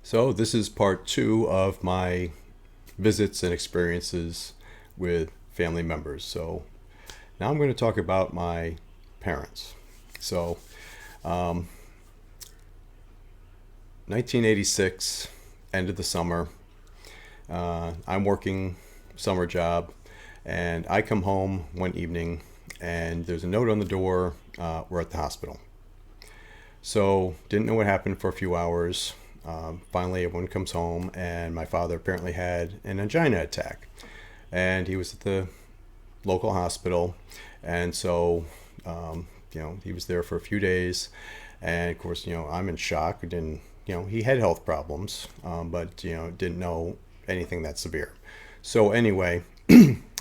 So, this is part two of my visits and experiences with family members. So, now I'm going to talk about my parents. So, 1986, end of the summer, I'm working summer job, and I come home one evening, and there's a note on the door. We're at the hospital. So, didn't know what happened for a few hours. Finally, everyone comes home, and my father apparently had an angina attack, and he was at the local hospital, and so he was there for a few days, and of course, I'm in shock. I didn't, he had health problems, but didn't know anything that severe. So anyway,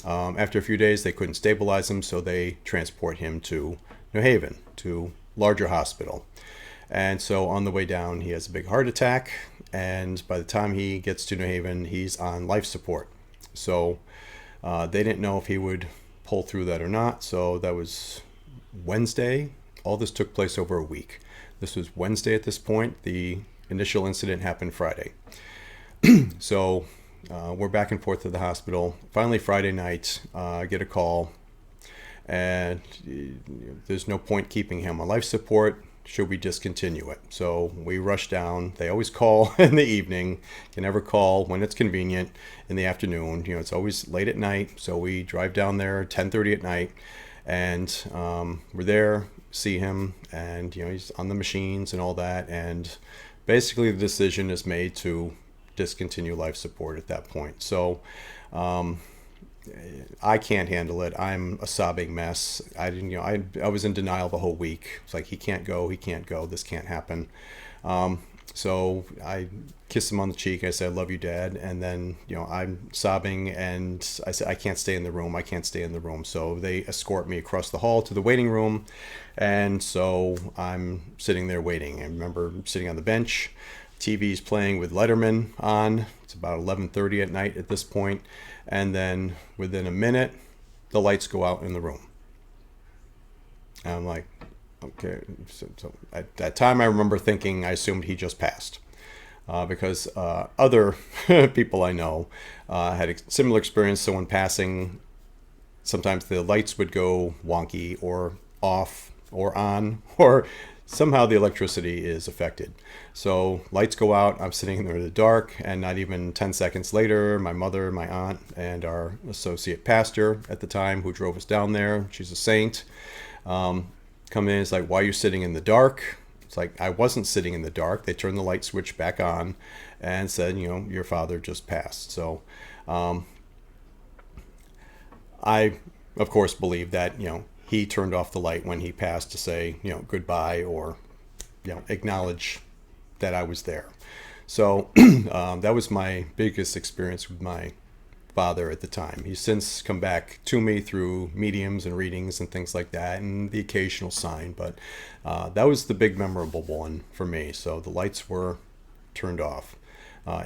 after a few days, they couldn't stabilize him, so they transport him to New Haven, to larger hospital. And so on the way down, he has a big heart attack. And by the time he gets to New Haven, he's on life support. So they didn't know if he would pull through that or not. So that was Wednesday. All this took place over a week. This was Wednesday at this point. The initial incident happened Friday. So we're back and forth to the hospital. Finally, Friday night, I get a call. And there's no point keeping him on life support. Should we discontinue it? So we rush down. They always call in the evening. Can never call when it's convenient in the afternoon. It's always late at night. So we drive down there 10:30 at night, and we're there, see him, and he's on the machines and all that. And basically, the decision is made to discontinue life support at that point. So I can't handle it. I'm a sobbing mess. I didn't, I was in denial the whole week. It's like, he can't go, this can't happen. So I kissed him on the cheek. I said, "I love you, Dad." And then, I'm sobbing, and I said, "I can't stay in the room. I can't stay in the room." So they escort me across the hall to the waiting room. And so I'm sitting there waiting. I remember sitting on the bench. TV's playing with Letterman on. It's about 11:30 at night at this point. And then within a minute, the lights go out in the room. And I'm like, okay. So at that time, I remember thinking, I assumed he just passed. Because other people I know had a similar experience. Someone passing, sometimes the lights would go wonky or off or on, or somehow the electricity is affected. So lights go out, I'm sitting there in the dark, and not even 10 seconds later, my mother, my aunt, and our associate pastor at the time who drove us down there, she's a saint, come in. It's like, "Why are you sitting in the dark?" It's like, I wasn't sitting in the dark. They turned the light switch back on and said, "Your father just passed." So I, of course, believe that, he turned off the light when he passed to say, goodbye, or, acknowledge that I was there. So that was my biggest experience with my father at the time. He's since come back to me through mediums and readings and things like that, and the occasional sign. But that was the big memorable one for me. So the lights were turned off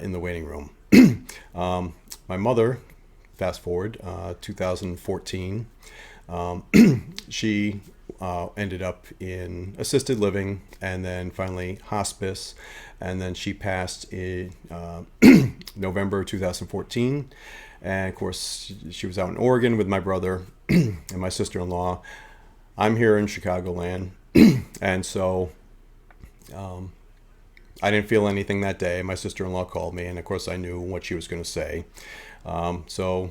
in the waiting room. My mother, fast forward, 2014, she ended up in assisted living, and then finally hospice, and then she passed in November 2014. And of course, she was out in Oregon with my brother and my sister-in-law. I'm here in Chicagoland, and so I didn't feel anything that day. My sister-in-law called me, and of course I knew what she was going to say. So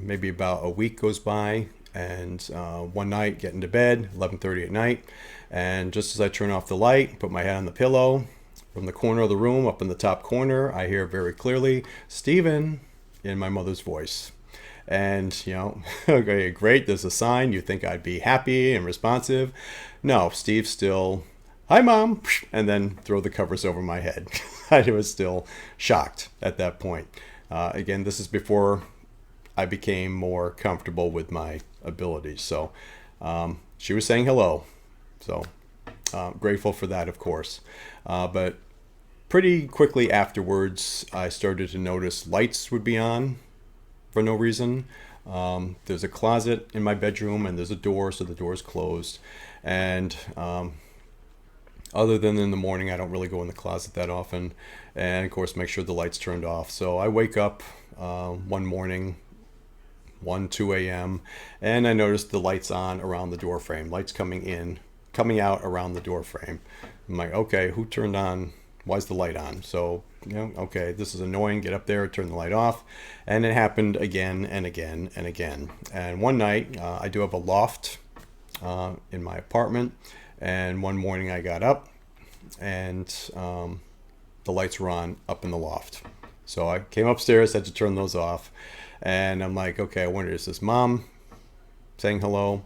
maybe about a week goes by, and one night, getting to bed, 11:30 at night, and just as I turn off the light, put my head on the pillow, from the corner of the room, up in the top corner, I hear very clearly, "Stephen," in my mother's voice. And, okay, great, there's a sign. You think I'd be happy and responsive. No, Steve's still, "Hi, Mom," and then throw the covers over my head. I was still shocked at that point. Again, this is before I became more comfortable with my abilities. So she was saying hello. So grateful for that, of course. But pretty quickly afterwards, I started to notice lights would be on for no reason. There's a closet in my bedroom, and there's a door, so the door is closed. And Other than in the morning, I don't really go in the closet that often. And of course, make sure the light's turned off. So I wake up one morning, 1, 2 a.m., and I noticed the lights on around the door frame, lights coming out around the door frame. I'm like, okay, who turned on? Why's the light on? So, okay, this is annoying. Get up there, turn the light off. And it happened again and again and again. And one night, I do have a loft in my apartment. And one morning I got up and the lights were on up in the loft. So I came upstairs, had to turn those off. And I'm like, okay, I wonder, is this mom saying hello?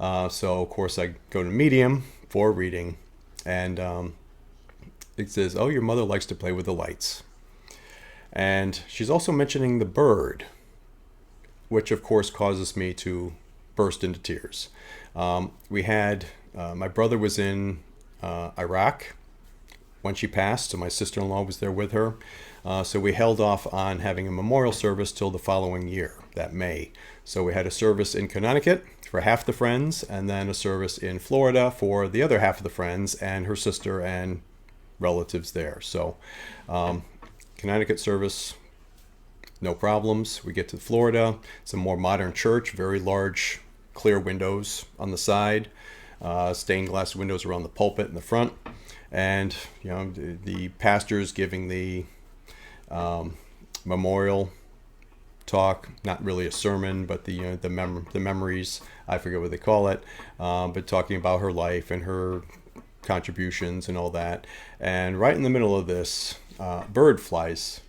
So, of course, I go to Medium for a reading. And it says, oh, your mother likes to play with the lights. And she's also mentioning the bird, which, of course, causes me to burst into tears. We had, my brother was in Iraq when she passed, so my sister-in-law was there with her. So we held off on having a memorial service till the following year, that May. So we had a service in Connecticut for half the friends, and then a service in Florida for the other half of the friends and her sister and relatives there. So Connecticut service, no problems. We get to Florida. It's a more modern church, very large, clear windows on the side, stained glass windows around the pulpit in the front. And the pastor's giving the memorial talk, not really a sermon, but the memories, I forget what they call it, but talking about her life and her contributions and all that. And right in the middle of this, bird flies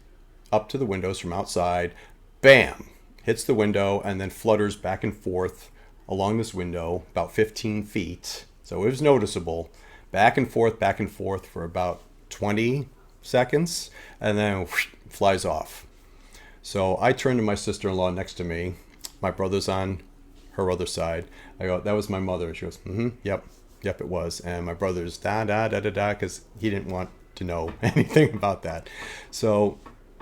up to the windows from outside, bam, hits the window, and then flutters back and forth along this window about 15 feet. So it was noticeable. Back and forth for about 20 seconds, and then whoosh, flies off. So I turn to my sister-in-law next to me. My brother's on her other side. I go, that was my mother. She goes, yep, it was. And my brother's da-da-da-da-da, because he didn't want to know anything about that. So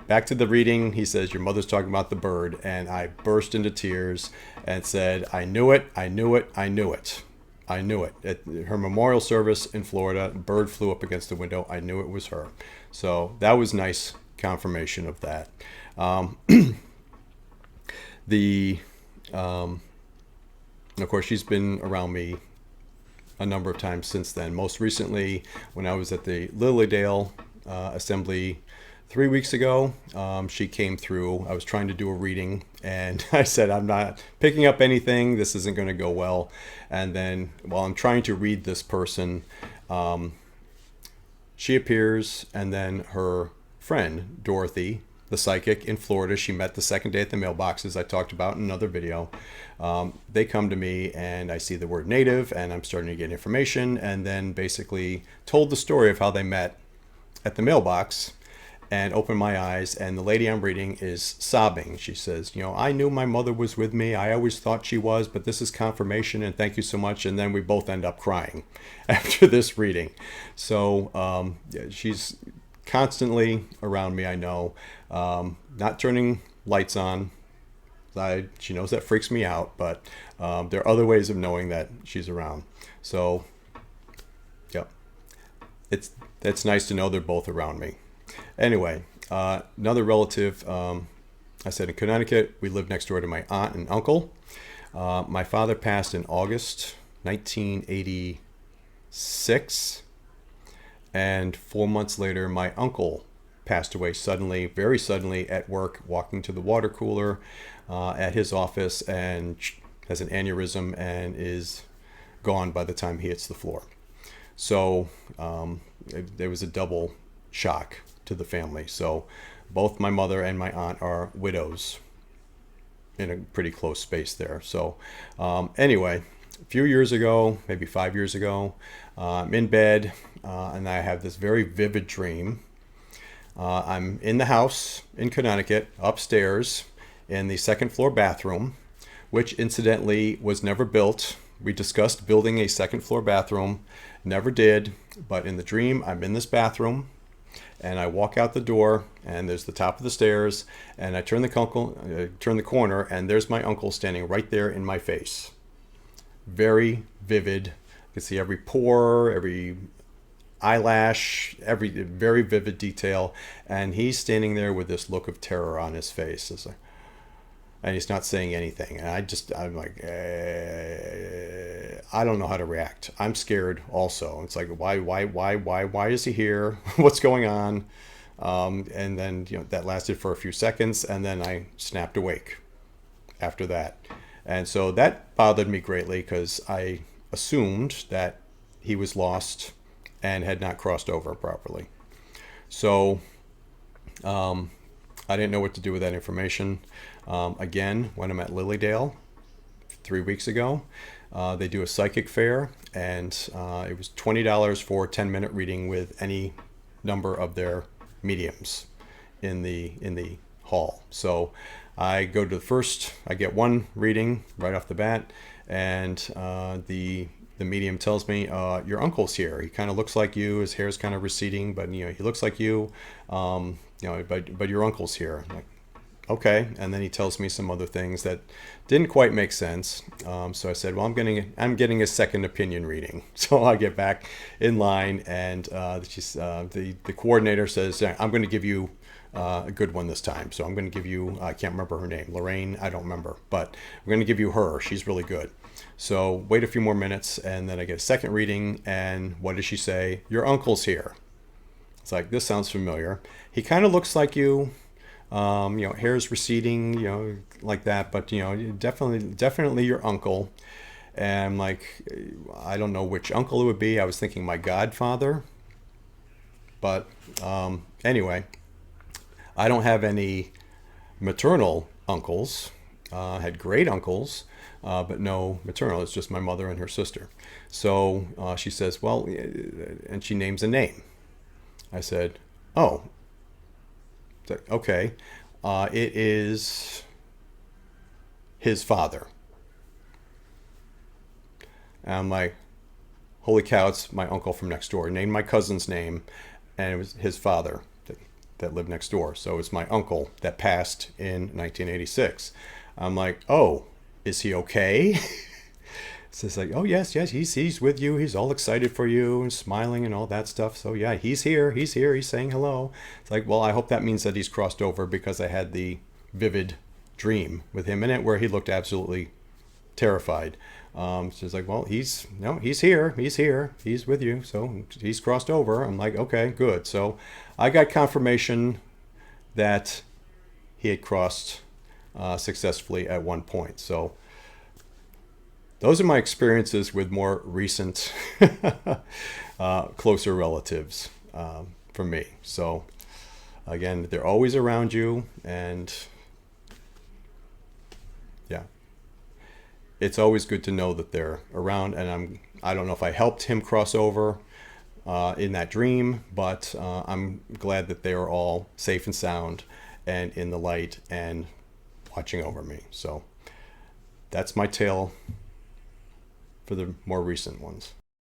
back to the reading, he says, your mother's talking about the bird. And I burst into tears and said, I knew it. I knew it. At her memorial service in Florida, a bird flew up against the window. I knew it was her. So that was nice confirmation of that. Of course, she's been around me a number of times since then. Most recently, when I was at the Lilydale Assembly 3 weeks ago, she came through. I was trying to do a reading, and I said, I'm not picking up anything. This isn't going to go well. And then while I'm trying to read this person, she appears, and then her friend, Dorothy, the psychic in Florida, she met the second day at the mailboxes I talked about in another video. They come to me, and I see the word native, and I'm starting to get information, and then basically told the story of how they met at the mailbox, and opened my eyes, and the lady I'm reading is sobbing. She says, I knew my mother was with me. I always thought she was, but this is confirmation, and thank you so much. And then we both end up crying after this reading. So she's constantly around me, I know. Not turning lights on. She knows that freaks me out, but there are other ways of knowing that she's around. So, yep. It's nice to know they're both around me. Anyway, another relative, I said in Connecticut, we lived next door to my aunt and uncle. My father passed in August 1986, and 4 months later, my uncle passed away suddenly, very suddenly, at work, walking to the water cooler at his office, and has an aneurysm and is gone by the time he hits the floor. So there was a double shock to the family. So both my mother and my aunt are widows in a pretty close space there. So anyway, a few years ago, maybe 5 years ago, I'm in bed and I have this very vivid dream. I'm in the house in Connecticut, upstairs in the second floor bathroom, which incidentally was never built. We discussed building a second floor bathroom, never did, but in the dream, I'm in this bathroom. And I walk out the door, and there's the top of the stairs, and I turn the corner, and there's my uncle standing right there in my face. Very vivid. You can see every pore, every eyelash, every very vivid detail, and he's standing there with this look of terror on his face. It's like, and he's not saying anything. And I'm like, I don't know how to react. I'm scared also. It's like, why is he here? What's going on? And then, that lasted for a few seconds, and then I snapped awake after that. And so that bothered me greatly because I assumed that he was lost and had not crossed over properly. So I didn't know what to do with that information. Again, when I'm at Lilydale 3 weeks ago, they do a psychic fair, and it was $20 for a 10-minute reading with any number of their mediums in the hall. So I go to I get one reading right off the bat, and the medium tells me, your uncle's here. He kind of looks like you. His hair's kind of receding, but he looks like you. But your uncle's here. I'm like, okay. And then he tells me some other things that didn't quite make sense. So I said, well, I'm getting a second opinion reading. So I get back in line, and the coordinator says, I'm going to give you a good one this time. So I'm going to give you, I can't remember her name, Lorraine, I don't remember, but I'm going to give you her. She's really good. So wait a few more minutes, and then I get a second reading, and what does she say? Your uncle's here. It's like, this sounds familiar. He kind of looks like you, hair's receding, like that, but definitely your uncle. And I'm like, I don't know which uncle it would be. I was thinking my godfather, but anyway, I don't have any maternal uncles. I had great uncles, but no maternal. It's just my mother and her sister. So she says, well, and she names a name. I said, oh, okay. It is his father. And I'm like, holy cow, it's my uncle from next door. Named my cousin's name, and it was his father that lived next door. So it's my uncle that passed in 1986. I'm like, oh, is he okay? So it's like, oh, yes, he's with you. He's all excited for you and smiling and all that stuff. So yeah, he's here. He's saying hello. It's like, well, I hope that means that he's crossed over, because I had the vivid dream with him in it where he looked absolutely terrified. So it's like, well, he's here. He's with you. So he's crossed over. I'm like, okay, good. So I got confirmation that he had crossed successfully at one point. So those are my experiences with more recent, closer relatives for me. So again, they're always around you, and yeah, it's always good to know that they're around. And I don't know if I helped him cross over in that dream, but I'm glad that they are all safe and sound and in the light and watching over me. So that's my tale for the more recent ones.